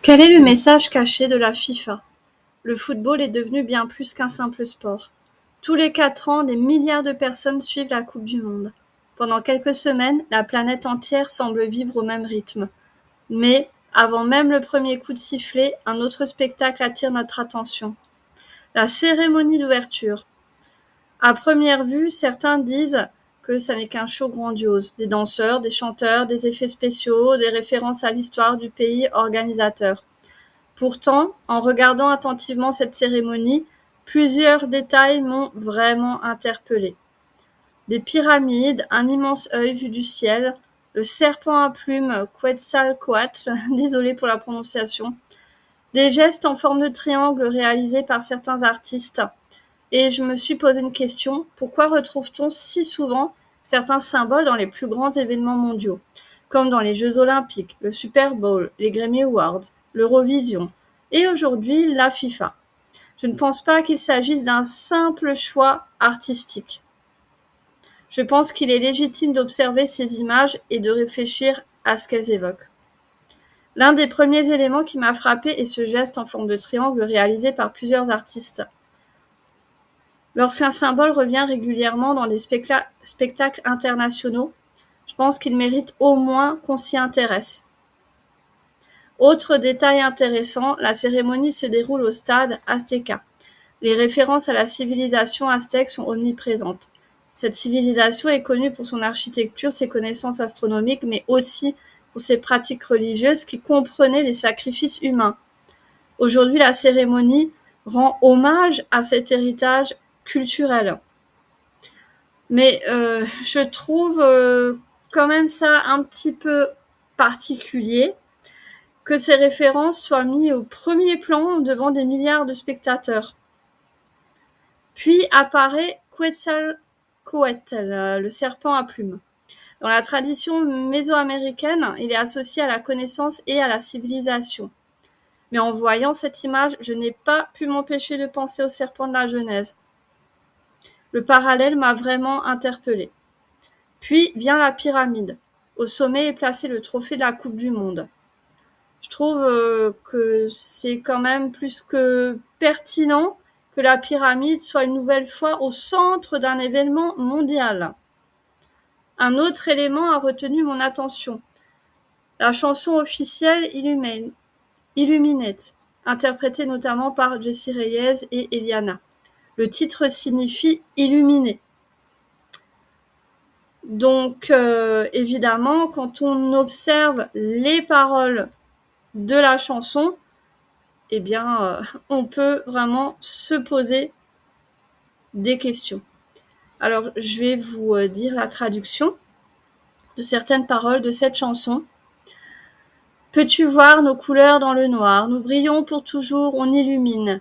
Quel est le message caché de la FIFA? Le football est devenu bien plus qu'un simple sport. Tous les 4 ans, des milliards de personnes suivent la Coupe du Monde. Pendant quelques semaines, la planète entière semble vivre au même rythme. Mais, avant même le premier coup de sifflet, un autre spectacle attire notre attention. La cérémonie d'ouverture. À première vue, certains disent que ça n'est qu'un show grandiose. Des danseurs, des chanteurs, des effets spéciaux, des références à l'histoire du pays organisateur. Pourtant, en regardant attentivement cette cérémonie, plusieurs détails m'ont vraiment interpellée. Des pyramides, un immense œil vu du ciel, le serpent à plumes Quetzalcoatl, désolé pour la prononciation, des gestes en forme de triangle réalisés par certains artistes. Et je me suis posé une question, pourquoi retrouve-t-on si souvent certains symboles dans les plus grands événements mondiaux, comme dans les Jeux Olympiques, le Super Bowl, les Grammy Awards, l'Eurovision, et aujourd'hui la FIFA. Je ne pense pas qu'il s'agisse d'un simple choix artistique. Je pense qu'il est légitime d'observer ces images et de réfléchir à ce qu'elles évoquent. L'un des premiers éléments qui m'a frappé est ce geste en forme de triangle réalisé par plusieurs artistes. Lorsqu'un symbole revient régulièrement dans des spectacles internationaux, je pense qu'il mérite au moins qu'on s'y intéresse. Autre détail intéressant, la cérémonie se déroule au stade Azteca. Les références à la civilisation aztèque sont omniprésentes. Cette civilisation est connue pour son architecture, ses connaissances astronomiques, mais aussi pour ses pratiques religieuses qui comprenaient les sacrifices humains. Aujourd'hui, la cérémonie rend hommage à cet héritage culturel. Mais je trouve quand même ça un petit peu particulier que ces références soient mises au premier plan devant des milliards de spectateurs. Puis apparaît Quetzalcoatl, le serpent à plumes. Dans la tradition mésoaméricaine, il est associé à la connaissance et à la civilisation. Mais en voyant cette image, je n'ai pas pu m'empêcher de penser au serpent de la Genèse. Le parallèle m'a vraiment interpellée. Puis vient la pyramide. Au sommet est placé le trophée de la Coupe du Monde. Je trouve que c'est quand même plus que pertinent que la pyramide soit une nouvelle fois au centre d'un événement mondial. Un autre élément a retenu mon attention. La chanson officielle Illuminate, interprétée notamment par Jessie Reyez et Eliana. Le titre signifie « illuminé ». Donc, évidemment, quand on observe les paroles de la chanson, eh bien, on peut vraiment se poser des questions. Alors, je vais vous dire la traduction de certaines paroles de cette chanson. Peux-tu voir nos couleurs dans le noir? Nous brillons pour toujours, on illumine.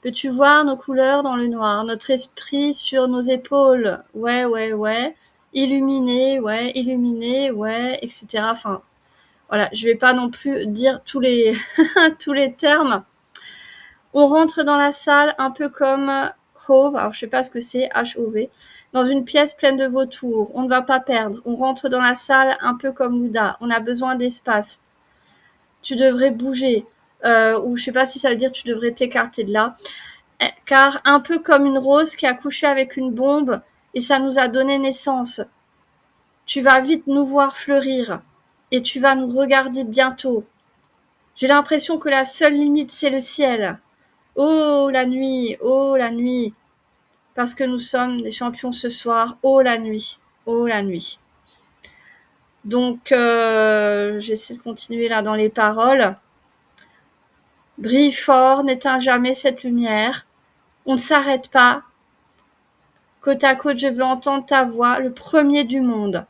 Peux-tu voir nos couleurs dans le noir? Notre esprit sur nos épaules. Ouais, ouais, ouais. Illuminé, ouais, etc. Enfin, voilà, je vais pas non plus dire tous les tous les termes. On rentre dans la salle un peu comme Hove, alors je sais pas ce que c'est, H-O-V, dans une pièce pleine de vautours. On ne va pas perdre. On rentre dans la salle un peu comme Luda. On a besoin d'espace. Tu devrais bouger. Ou je sais pas si ça veut dire tu devrais t'écarter de là. Car un peu comme une rose qui a couché avec une bombe et ça nous a donné naissance. Tu vas vite nous voir fleurir et tu vas nous regarder bientôt. J'ai l'impression que la seule limite c'est le ciel. Oh la nuit, parce que nous sommes des champions ce soir. Oh la nuit. Donc j'essaie de continuer là dans les paroles. Brille fort, n'éteins jamais cette lumière. On ne s'arrête pas. Côte à côte, je veux entendre ta voix, le premier du monde.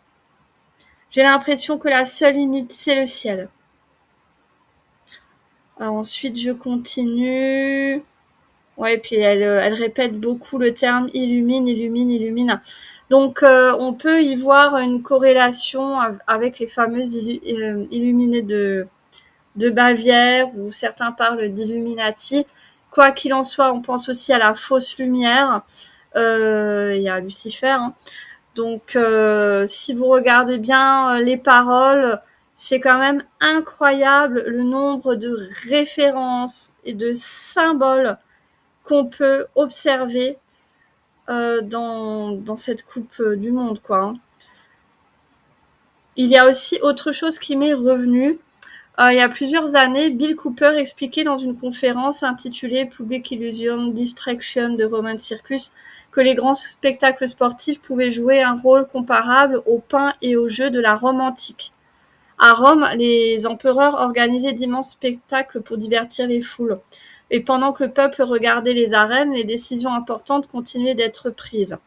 J'ai l'impression que la seule limite, c'est le ciel. Alors ensuite, je continue. Ouais, puis elle répète beaucoup le terme illumine. Donc, on peut y voir une corrélation avec les fameuses illuminées de Bavière, où certains parlent d'Illuminati. Quoi qu'il en soit, on pense aussi à la fausse lumière. Il y a Lucifer. Hein. Donc, si vous regardez bien les paroles, C'est quand même incroyable le nombre de références et de symboles qu'on peut observer dans cette Coupe du Monde, quoi. Il y a aussi autre chose qui m'est revenu. Il y a plusieurs années, Bill Cooper expliquait dans une conférence intitulée Public Illusion Distraction de Roman Circus que les grands spectacles sportifs pouvaient jouer un rôle comparable au pain et au jeu de la Rome antique. À Rome, les empereurs organisaient d'immenses spectacles pour divertir les foules. Et pendant que le peuple regardait les arènes, les décisions importantes continuaient d'être prises.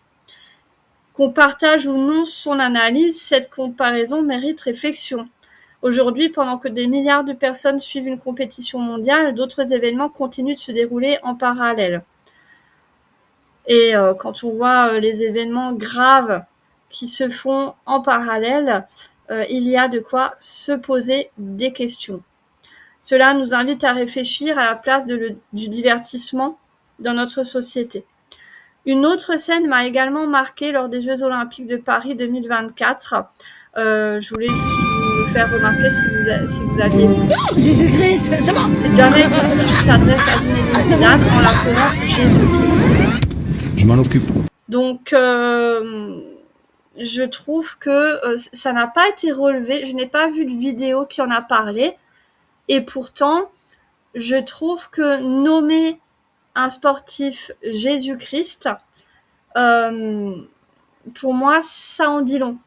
Qu'on partage ou non son analyse, cette comparaison mérite réflexion. Aujourd'hui, pendant que des milliards de personnes suivent une compétition mondiale, d'autres événements continuent de se dérouler en parallèle. Et quand on voit les événements graves qui se font en parallèle, il y a de quoi se poser des questions. Cela nous invite à réfléchir à la place du divertissement dans notre société. Une autre scène m'a également marquée lors des Jeux Olympiques de Paris 2024. Je voulais juste vous faire remarquer si vous aviez vu. Jésus-Christ, c'est bon. C'est Jared qui s'adresse à Zinedine Zidane en l'appelant Jésus-Christ. Je m'en occupe. Donc, je trouve que ça n'a pas été relevé. Je n'ai pas vu de vidéo qui en a parlé. Et pourtant, je trouve que nommer un sportif Jésus-Christ, pour moi, ça en dit long.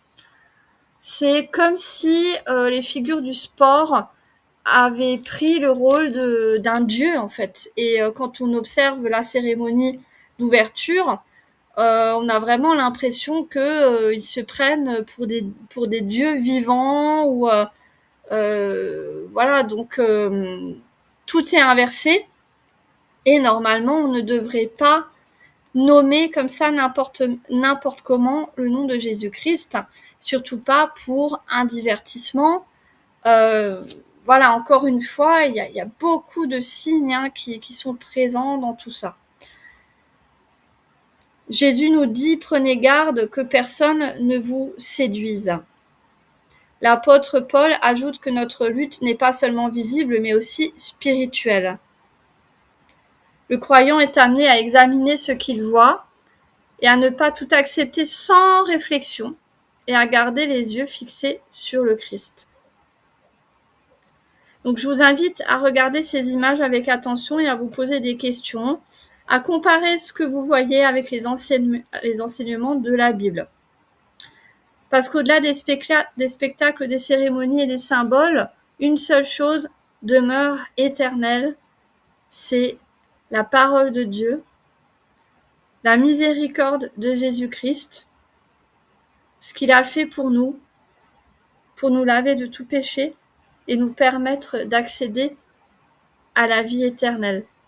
C'est comme si les figures du sport avaient pris le rôle d'un dieu, en fait. Et quand on observe la cérémonie d'ouverture, on a vraiment l'impression qu'ils se prennent pour des dieux vivants ou voilà, donc tout est inversé et normalement on ne devrait pas nommer comme ça n'importe comment le nom de Jésus-Christ, surtout pas pour un divertissement. Voilà, encore une fois, il y a beaucoup de signes qui sont présents dans tout ça. Jésus nous dit « Prenez garde que personne ne vous séduise ». L'apôtre Paul ajoute que notre lutte n'est pas seulement visible, mais aussi spirituelle. Le croyant est amené à examiner ce qu'il voit et à ne pas tout accepter sans réflexion et à garder les yeux fixés sur le Christ. Donc je vous invite à regarder ces images avec attention et à vous poser des questions, à comparer ce que vous voyez avec les enseignements de la Bible. Parce qu'au-delà des spectacles, des cérémonies et des symboles, une seule chose demeure éternelle, c'est la parole de Dieu, la miséricorde de Jésus-Christ, ce qu'il a fait pour nous laver de tout péché et nous permettre d'accéder à la vie éternelle.